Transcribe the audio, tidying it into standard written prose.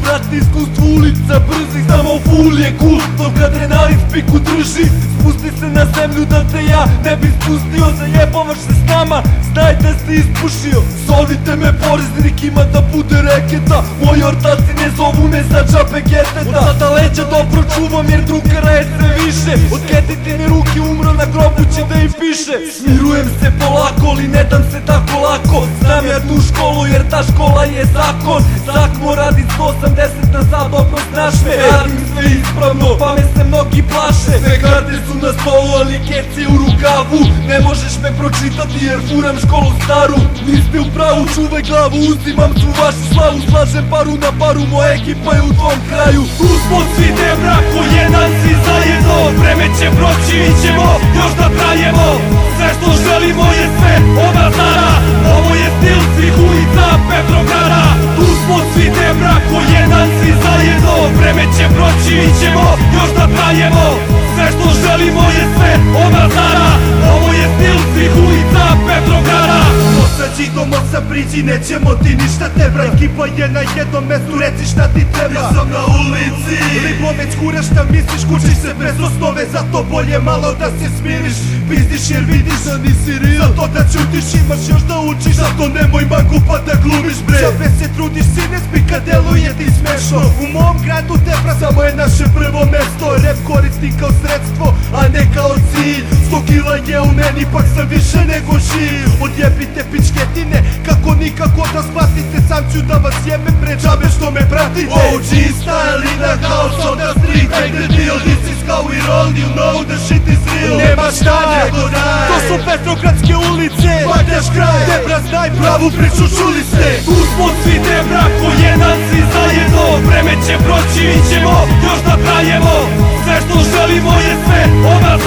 brate, iskustvo ulica brzih, samo ful je kult, dok adrenalin v piku drži. Spusti se na zemlju da te ja ne bi spustio, zajebavaš se s nama, znaj da si ispušio. Zovite me poreznikima da bude reketa, moji ortaci ne zovu me za džabe geteta. Od sada leđa dobro čuvam jer drugara je sve više, od ketitine ruke umro na grobu će da im piše. Smirujem se polako, ali ne dam se tako lako, znam ja tu školu jer ta škola je zakon. Zakmo radim 180 nazad, dobro znaš me, radim sve ispravno pa me se mnogi plaše. Sve karte su na stolu, ali kec je u rukavu, ne možeš me pročitati jer furam školu staru. Niste u pravu, čuvaj glavu, uzimam tu vašu slavu, slažem paru na paru, moja ekipa je u tvom kraju. Tu smo svi te brako, jedan si zajedno, vreme će proći, mi ćemo još da trajemo. Sve što želimo je sve od Azara, ovo je stil svih ulica Petrograda. Tu smo svi te brako, jedan si zajedno, vreme će proći, mi ćemo još da trajemo. Sve što želimo je sve od Azara, ovo je stil svih ulica Petrograda. Sad idemo sa priđi, nećemo ti ništa tebra. Ekipa je na jednom mestu, reci šta ti treba. Ja sam na ulici, lipo već kuraš šta misliš, kučiš se bez osnove, zato bolje malo da se smiriš. Pizdiš jer vidiš da nisi real, zato da ćutiš, imaš još da učiš, zato nemoj mangu pa da glumiš bre. Žabe se trudiš, sine, spika deluje ti smešno. U mom gradu tebra samo je naše prvo mesto, rap koristi kao sredstvo, a ne kao cilj. 100 kila je u meni, pak sam više nego živ. Odjebite pičketine, kako nikako da shvatite, sam ću da vas jebem pre džabe što me pratite. OG style in the house on the street, make the deal, this is how we roll, you know the shit is real. Nema šta nego raj, to su Petrogradske ulice, Badjaš kraj, Debra znaj pravu priču, čuli ste. Tu smo svi te brako, jedan si zajedno, vreme će proći, mi ćemo još da trajemo. Sve što želimo je sve od nas